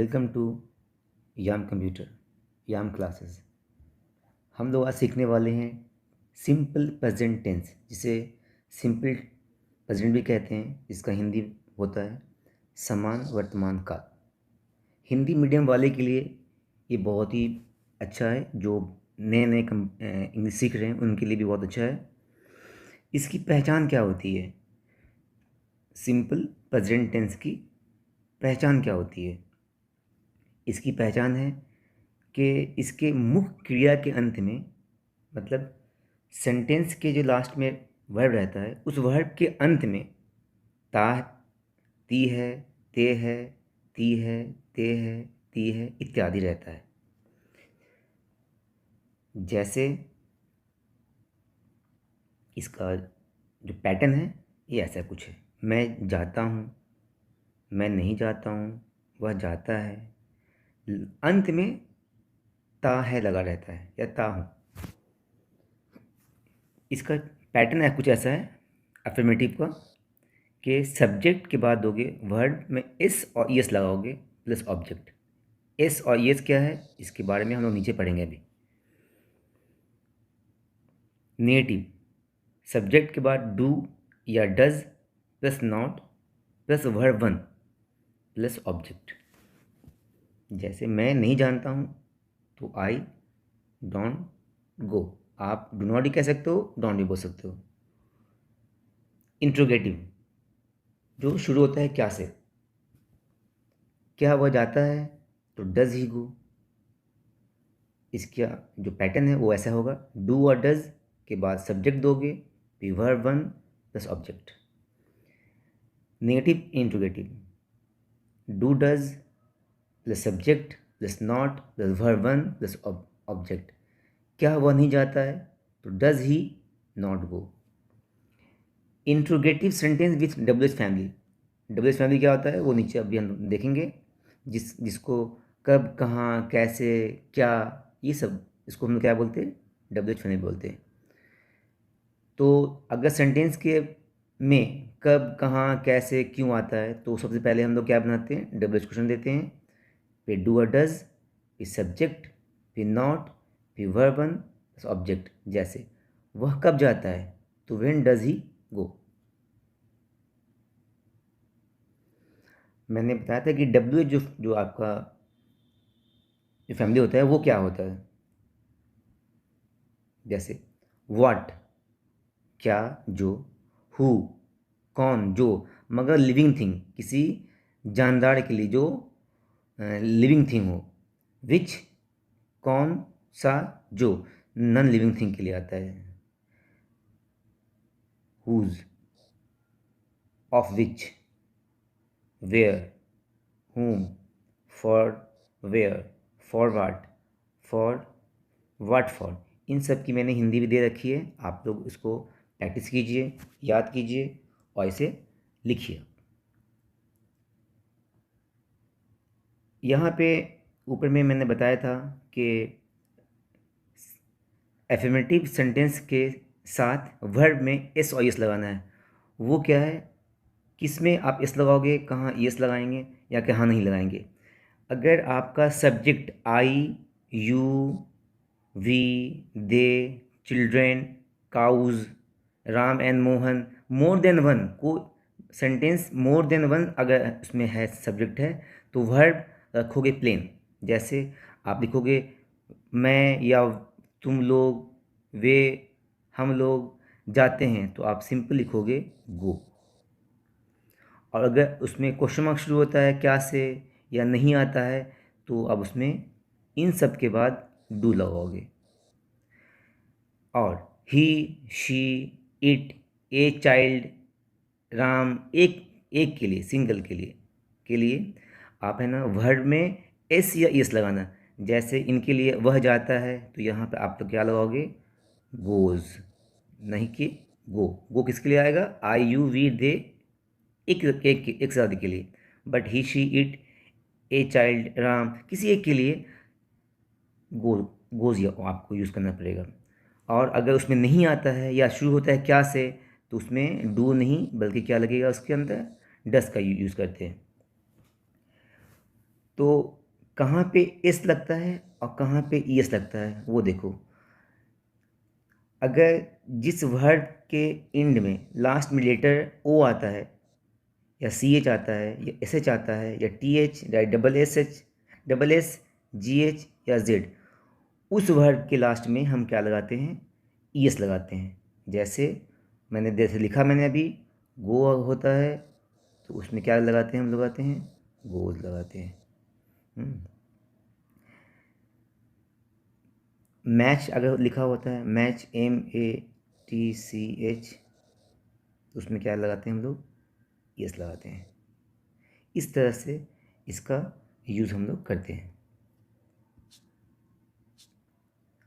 Welcome to Yam computer Yam classes. हम लोग आज सीखने वाले हैं सिंपल प्रेजेंट टेंस, जिसे सिंपल प्रेजेंट भी कहते हैं। इसका हिंदी होता है समान वर्तमान काल। हिंदी मीडियम वाले के लिए ये बहुत ही अच्छा है, जो नए नए इंग्लिश सीख रहे हैं उनके लिए भी बहुत अच्छा है। इसकी पहचान क्या होती है? सिंपल प्रेजेंट टेंस की पहचान क्या होती है? इसकी पहचान है कि इसके मुख्य क्रिया के अंत में, मतलब सेंटेंस के जो लास्ट में वर्ब रहता है, उस वर्ब के अंत में ता, ती है, ते है, ती है, ते है, ती है इत्यादि रहता है। जैसे इसका जो पैटर्न है ये ऐसा कुछ है। मैं जाता हूँ, मैं नहीं जाता हूँ, वह जाता है, अंत में ता है लगा रहता है या ता हूँ। इसका पैटर्न है कुछ ऐसा है अफर्मेटिव का, कि सब्जेक्ट के बाद दोगे वर्ड में एस और ईएस लगाओगे प्लस ऑब्जेक्ट। एस और ईएस क्या है इसके बारे में हम लोग नीचे पढ़ेंगे अभी। नेगेटिव, सब्जेक्ट के बाद डू या does plus not plus verb one plus object. जैसे मैं नहीं जानता हूँ तो आई डोंट गो। आप डू नॉट ही कह सकते हो, डोंट भी बोल सकते हो। इंट्रोगेटिव, जो शुरू होता है क्या से, क्या वह जाता है तो डज ही गो। इसका जो पैटर्न है वो ऐसा होगा, डू और डज के बाद सब्जेक्ट दोगे फिर verb one plus object. Negative interrogative, do does plus subject plus not plus verb one plus object. क्या वह नहीं जाता है तो does he not go. Interrogative sentence with W H family. W H family क्या होता है वो नीचे अभी हम देखेंगे। जिसको कब, कहाँ, कैसे, क्या, ये सब इसको हम लोग क्या बोलते हैं? डब्ल्यू एच फैमिली बोलते हैं। तो अगर सेंटेंस के में कब, कहाँ, कैसे, क्यों आता है तो सबसे पहले हम लोग क्या बनाते हैं? डब्ल्यू एच क्वेश्चन देते हैं, फिर डू और डज, फिर सब्जेक्ट, फिर नॉट, फिर वर्ब वन प्लस ऑब्जेक्ट। जैसे वह कब जाता है तो व्हेन डज ही गो। मैंने बताया था कि डब्ल्यू जो आपका जो फैमिली होता है वो क्या होता है। जैसे व्हाट क्या, जो, हु कौन, जो, मगर लिविंग थिंग किसी जानदार के लिए, जो लिविंग थिंग हो। विच कौन सा, जो नॉन लिविंग थिंग के लिए आता है। Whose of which, where, whom, for where, for what for. इन सब की मैंने हिंदी भी दे रखी है, आप लोग इसको प्रैक्टिस कीजिए, याद कीजिए और इसे लिखिए। यहाँ पे ऊपर में मैंने बताया था कि एफर्मेटिव सेंटेंस के साथ वर्ब में एस और एस लगाना है। वो क्या है, किस में आप एस लगाओगे, कहाँ एस लगाएंगे या कहाँ नहीं लगाएंगे। अगर आपका subject I, you, we, they, children, cows, Ram and Mohan, more than one को सेंटेंस मोर देन वन अगर उसमें है, सब्जेक्ट है, तो वर्ब रखोगे प्लेन। जैसे आप लिखोगे मैं या तुम लोग, वे, हम लोग जाते हैं, तो आप सिंपल लिखोगे गो। और अगर उसमें क्वेश्चन मार्क शुरू होता है क्या से या नहीं आता है, तो अब उसमें इन सब के बाद डू लगाओगे। और he, she, it, a child, Ram, एक एक के लिए, सिंगल के लिए आप है ना वर्ड में एस या एस लगाना। जैसे इनके लिए वह जाता है तो यहाँ पे आप तो क्या लगाओगे? गोज, नहीं कि गो। गो किसके लिए आएगा? आई, यू, वी, दे, एक से ज़्यादा के लिए। But he, she, it, a child, Ram, किसी एक के लिए गो, गोज या आपको यूज़ करना पड़ेगा। और अगर उसमें नहीं आता है या शुरू होता है क्या से, तो उसमें डू नहीं, बल्कि क्या लगेगा उसके अंदर? डस का यूज़ करते हैं। तो कहाँ पे एस लगता है और कहाँ पे ई एस लगता है वो देखो। अगर जिस वर्ड के एंड में लास्ट में लेटर ओ आता है या सी एच आता है या एस एच आता है या टी एच या डबल एस जी एच या जेड, उस वर्ड के लास्ट में हम क्या लगाते हैं, ई एस लगाते हैं। जैसे जैसे लिखा मैंने अभी, गो होता है तो उसमें क्या लगाते हैं, हम लगाते हैं गोज लगाते हैं। मैच अगर लिखा होता है, मैच MATCH, तो उसमें क्या लगाते हैं हम लोग, यस लगाते हैं। इस तरह से इसका यूज़ हम लोग करते हैं।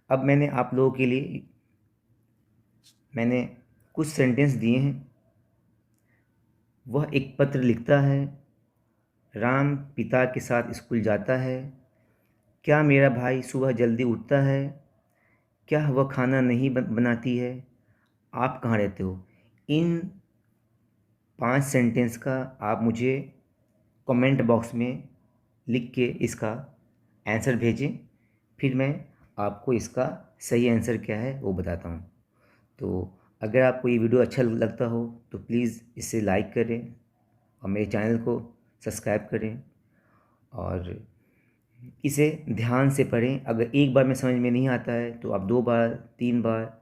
अब मैंने आप लोगों के लिए मैंने कुछ सेंटेंस दिए हैं। वह एक पत्र लिखता है, राम पिता के साथ स्कूल जाता है, क्या मेरा भाई सुबह जल्दी उठता है, क्या वह खाना नहीं बनाती है, आप कहाँ रहते हो। इन 5 सेंटेंस का आप मुझे कमेंट बॉक्स में लिख के इसका आंसर भेजें, फिर मैं आपको इसका सही आंसर क्या है वो बताता हूँ। तो अगर आपको ये वीडियो अच्छा लगता हो तो प्लीज़ इसे लाइक करें और मेरे चैनल को सब्सक्राइब करें और इसे ध्यान से पढ़ें। अगर एक बार में समझ में नहीं आता है तो आप 2 बार 3 बार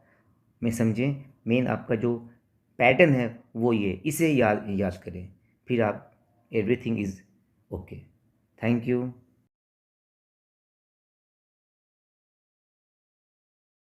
में समझें। मेन आपका जो पैटर्न है वो ये, इसे याद याद करें, फिर आप everything is okay. Thank you.